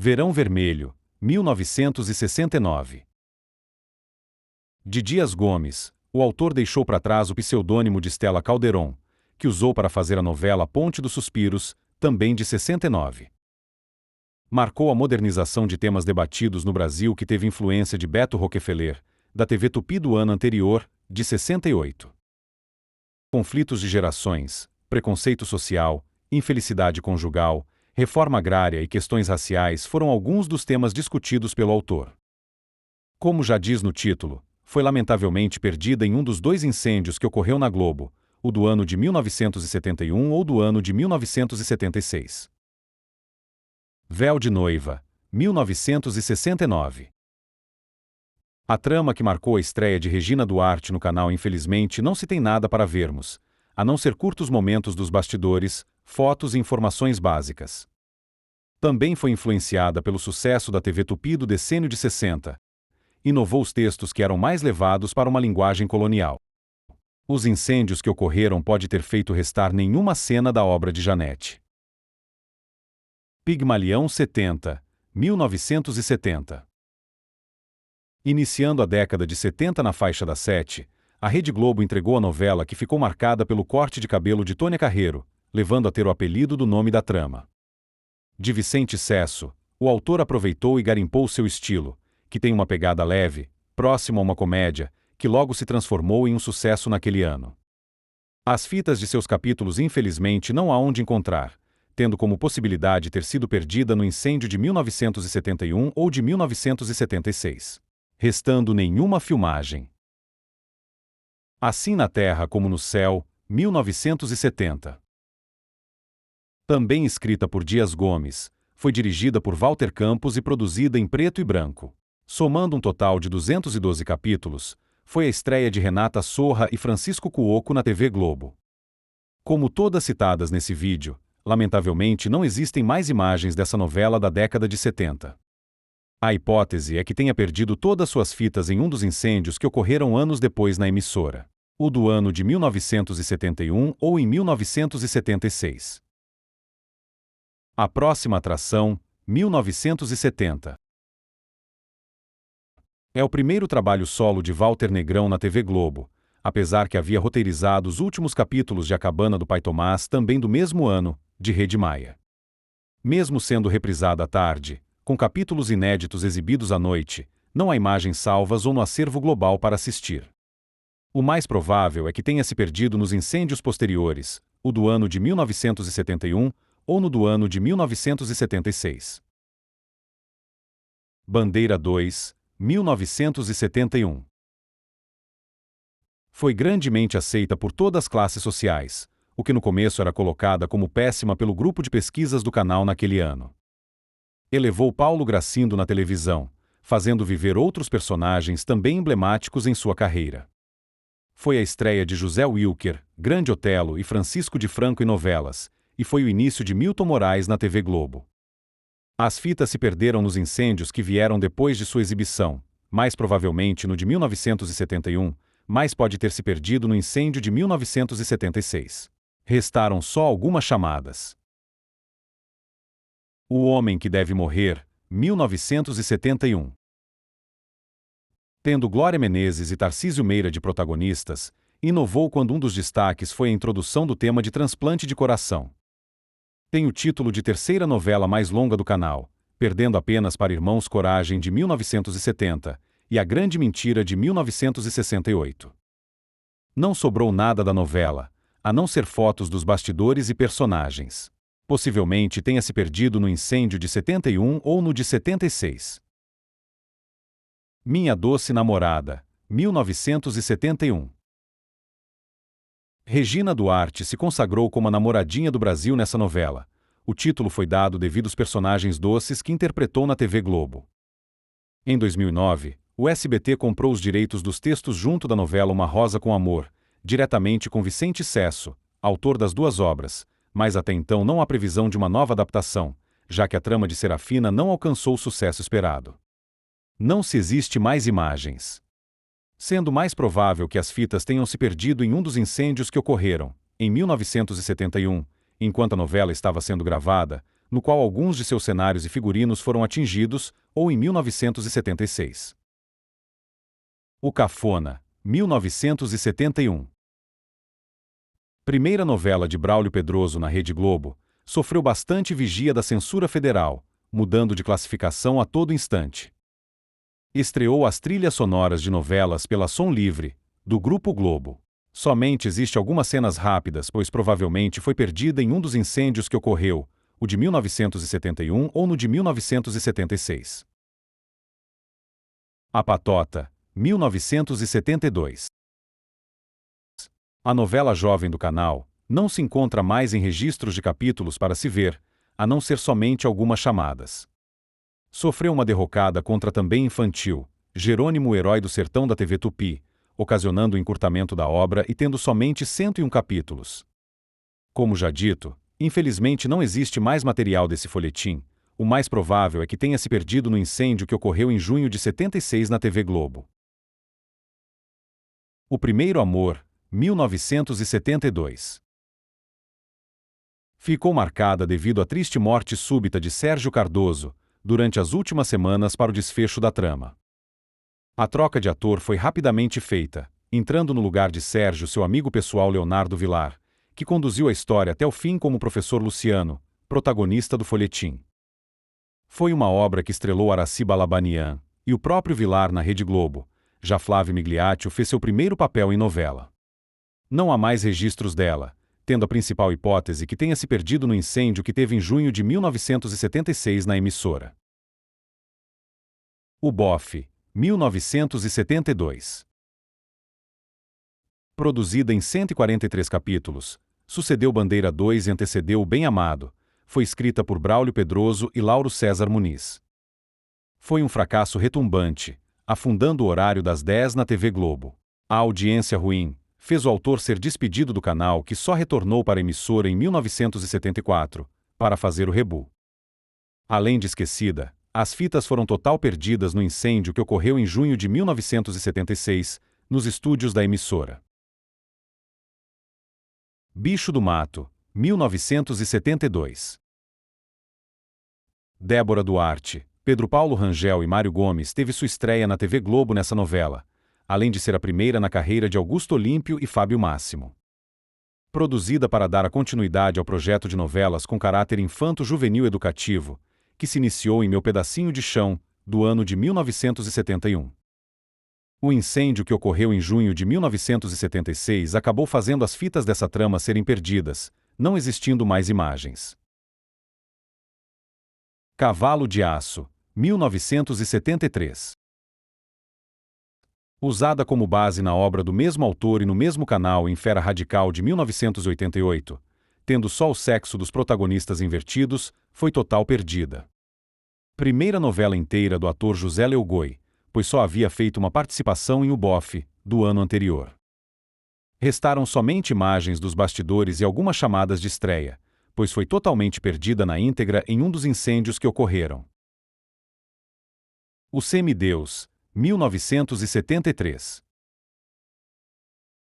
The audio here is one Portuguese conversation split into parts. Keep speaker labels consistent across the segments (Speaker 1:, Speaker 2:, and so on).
Speaker 1: Verão Vermelho, 1969. De Dias Gomes, o autor deixou para trás o pseudônimo de Stella Calderon, que usou para fazer a novela Ponte dos Suspiros, também de 69. Marcou a modernização de temas debatidos no Brasil que teve influência de Beto Rockefeller, da TV Tupi do ano anterior, de 68. Conflitos de gerações, preconceito social, infelicidade conjugal, reforma agrária e questões raciais foram alguns dos temas discutidos pelo autor. Como já diz no título, foi lamentavelmente perdida em um dos dois incêndios que ocorreu na Globo, o do ano de 1971 ou do ano de 1976. Véu de Noiva, 1969. A trama que marcou a estreia de Regina Duarte no canal infelizmente não se tem nada para vermos, a não ser curtos momentos dos bastidores, fotos e informações básicas. Também foi influenciada pelo sucesso da TV Tupi do decênio de 60. Inovou os textos que eram mais levados para uma linguagem colonial. Os incêndios que ocorreram pode ter feito restar nenhuma cena da obra de Janete. Pigmalião 70, 1970. Iniciando a década de 70 na faixa das 7, a Rede Globo entregou a novela que ficou marcada pelo corte de cabelo de Tônia Carreiro, levando a ter o apelido do nome da trama. De Vicente Cesso, o autor aproveitou e garimpou seu estilo, que tem uma pegada leve, próximo a uma comédia, que logo se transformou em um sucesso naquele ano. As fitas de seus capítulos infelizmente não há onde encontrar, tendo como possibilidade ter sido perdida no incêndio de 1971 ou de 1976. Restando nenhuma filmagem. Assim na Terra como no Céu, 1970. Também escrita por Dias Gomes, foi dirigida por Walter Campos e produzida em preto e branco. Somando um total de 212 capítulos, foi a estreia de Renata Sorra e Francisco Cuoco na TV Globo. Como todas citadas nesse vídeo, lamentavelmente não existem mais imagens dessa novela da década de 70. A hipótese é que tenha perdido todas suas fitas em um dos incêndios que ocorreram anos depois na emissora, o do ano de 1971 ou em 1976. A próxima atração, 1970. É o primeiro trabalho solo de Walter Negrão na TV Globo, apesar que havia roteirizado os últimos capítulos de A Cabana do Pai Tomás também do mesmo ano, de Rede Maia. Mesmo sendo reprisada à tarde, com capítulos inéditos exibidos à noite, não há imagens salvas ou no acervo global para assistir. O mais provável é que tenha se perdido nos incêndios posteriores, o do ano de 1971 ou no do ano de 1976. Bandeira 2, 1971. Foi grandemente aceita por todas as classes sociais, o que no começo era colocada como péssima pelo grupo de pesquisas do canal naquele ano. Elevou Paulo Gracindo na televisão, fazendo viver outros personagens também emblemáticos em sua carreira. Foi a estreia de José Wilker, Grande Otelo e Francisco de Franco em novelas, e foi o início de Milton Moraes na TV Globo. As fitas se perderam nos incêndios que vieram depois de sua exibição, mais provavelmente no de 1971, mas pode ter se perdido no incêndio de 1976. Restaram só algumas chamadas. O Homem que Deve Morrer, 1971. Tendo Glória Menezes e Tarcísio Meira de protagonistas, inovou quando um dos destaques foi a introdução do tema de transplante de coração. Tem o título de terceira novela mais longa do canal, perdendo apenas para Irmãos Coragem de 1970 e A Grande Mentira de 1968. Não sobrou nada da novela, a não ser fotos dos bastidores e personagens. Possivelmente tenha se perdido no incêndio de 71 ou no de 76. Minha Doce Namorada, 1971. Regina Duarte se consagrou como a namoradinha do Brasil nessa novela. O título foi dado devido aos personagens doces que interpretou na TV Globo. Em 2009, o SBT comprou os direitos dos textos junto da novela Uma Rosa com Amor, diretamente com Vicente Cesso, autor das duas obras, mas até então não há previsão de uma nova adaptação, já que a trama de Serafina não alcançou o sucesso esperado. Não se existe mais imagens. Sendo mais provável que as fitas tenham se perdido em um dos incêndios que ocorreram, em 1971, enquanto a novela estava sendo gravada, no qual alguns de seus cenários e figurinos foram atingidos, ou em 1976. O Cafona, 1971. Primeira novela de Braulio Pedroso na Rede Globo, sofreu bastante vigia da censura federal, mudando de classificação a todo instante. Estreou as trilhas sonoras de novelas pela Som Livre, do Grupo Globo. Somente existe algumas cenas rápidas, pois provavelmente foi perdida em um dos incêndios que ocorreu, o de 1971 ou no de 1976. A Patota, 1972. A novela jovem do canal não se encontra mais em registros de capítulos para se ver, a não ser somente algumas chamadas. Sofreu uma derrocada contra também infantil, Jerônimo o Herói do Sertão da TV Tupi, ocasionando o encurtamento da obra e tendo somente 101 capítulos. Como já dito, infelizmente não existe mais material desse folhetim, o mais provável é que tenha se perdido no incêndio que ocorreu em junho de 76 na TV Globo. O Primeiro Amor, 1972. Ficou marcada devido à triste morte súbita de Sérgio Cardoso, durante as últimas semanas para o desfecho da trama. A troca de ator foi rapidamente feita, entrando no lugar de Sérgio seu amigo pessoal Leonardo Vilar, que conduziu a história até o fim como professor Luciano, protagonista do folhetim. Foi uma obra que estrelou Araci Balabanian e o próprio Vilar na Rede Globo. Já Flávio Migliaccio fez seu primeiro papel em novela. Não há mais registros dela, tendo a principal hipótese que tenha se perdido no incêndio que teve em junho de 1976 na emissora. O Bofe, 1972. Produzida em 143 capítulos, sucedeu Bandeira 2 e antecedeu O Bem Amado, foi escrita por Braulio Pedroso e Lauro César Muniz. Foi um fracasso retumbante, afundando o horário das 10 na TV Globo. A audiência ruim fez o autor ser despedido do canal, que só retornou para a emissora em 1974, para fazer o reboot. Além de esquecida, as fitas foram total perdidas no incêndio que ocorreu em junho de 1976, nos estúdios da emissora. Bicho do Mato, 1972. Débora Duarte, Pedro Paulo Rangel e Mário Gomes teve sua estreia na TV Globo nessa novela, além de ser a primeira na carreira de Augusto Olímpio e Fábio Máximo. Produzida para dar a continuidade ao projeto de novelas com caráter infanto-juvenil educativo, que se iniciou em Meu Pedacinho de Chão, do ano de 1971. O incêndio que ocorreu em junho de 1976 acabou fazendo as fitas dessa trama serem perdidas, não existindo mais imagens. Cavalo de Aço, 1973. Usada como base na obra do mesmo autor e no mesmo canal em Fera Radical de 1988, tendo só o sexo dos protagonistas invertidos, foi total perdida. Primeira novela inteira do ator José Leogoi, pois só havia feito uma participação em O Bofe, do ano anterior. Restaram somente imagens dos bastidores e algumas chamadas de estreia, pois foi totalmente perdida na íntegra em um dos incêndios que ocorreram. O Semideus, 1973.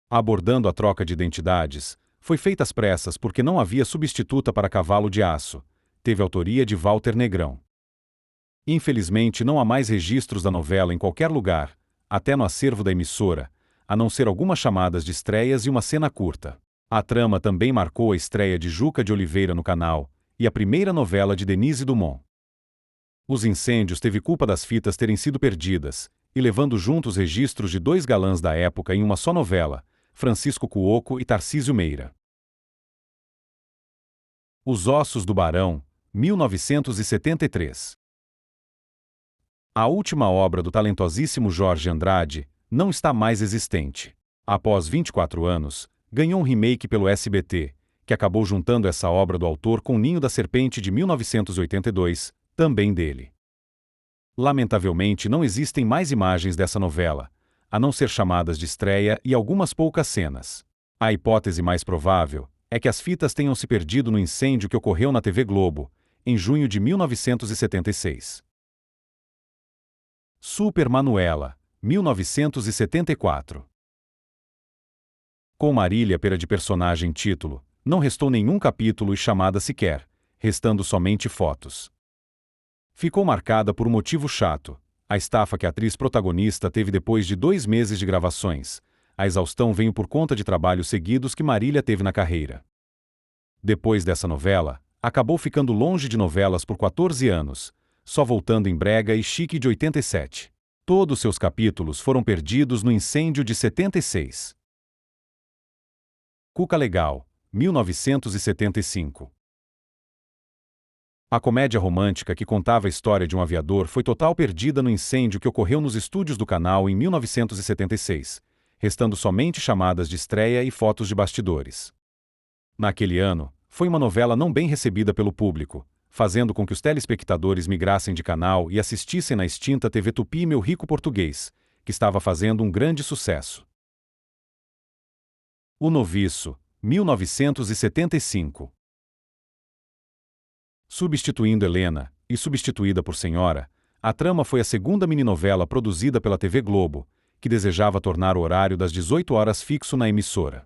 Speaker 1: Abordando a troca de identidades, foi feita às pressas porque não havia substituta para Cavalo de Aço, teve autoria de Walter Negrão. Infelizmente não há mais registros da novela em qualquer lugar, até no acervo da emissora, a não ser algumas chamadas de estreias e uma cena curta. A trama também marcou a estreia de Juca de Oliveira no canal, e a primeira novela de Denise Dumont. Os incêndios teve culpa das fitas terem sido perdidas, e levando juntos registros de dois galãs da época em uma só novela, Francisco Cuoco e Tarcísio Meira. Os Ossos do Barão, 1973. A última obra do talentosíssimo Jorge Andrade não está mais existente. Após 24 anos, ganhou um remake pelo SBT, que acabou juntando essa obra do autor com Ninho da Serpente de 1982, também dele. Lamentavelmente não existem mais imagens dessa novela, a não ser chamadas de estreia e algumas poucas cenas. A hipótese mais provável é que as fitas tenham se perdido no incêndio que ocorreu na TV Globo, em junho de 1976. Super Manuela, 1974. Com Marília Pera de personagem título, não restou nenhum capítulo e chamada sequer, restando somente fotos. Ficou marcada por um motivo chato: a estafa que a atriz protagonista teve depois de 2 meses de gravações. A exaustão veio por conta de trabalhos seguidos que Marília teve na carreira. Depois dessa novela, acabou ficando longe de novelas por 14 anos, só voltando em Brega e Chique de 87. Todos seus capítulos foram perdidos no incêndio de 76. Cuca Legal, 1975. A comédia romântica que contava a história de um aviador foi total perdida no incêndio que ocorreu nos estúdios do canal em 1976, restando somente chamadas de estreia e fotos de bastidores. Naquele ano, foi uma novela não bem recebida pelo público, fazendo com que os telespectadores migrassem de canal e assistissem na extinta TV Tupi Meu Rico Português, que estava fazendo um grande sucesso. O Noviço, 1975. Substituindo Helena, e substituída por Senhora, a trama foi a segunda mininovela produzida pela TV Globo, que desejava tornar o horário das 18 horas fixo na emissora.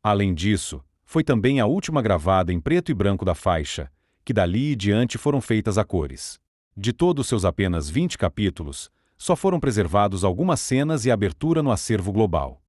Speaker 1: Além disso, foi também a última gravada em preto e branco da faixa, que dali e diante foram feitas a cores. De todos seus apenas 20 capítulos, só foram preservados algumas cenas e a abertura no acervo global.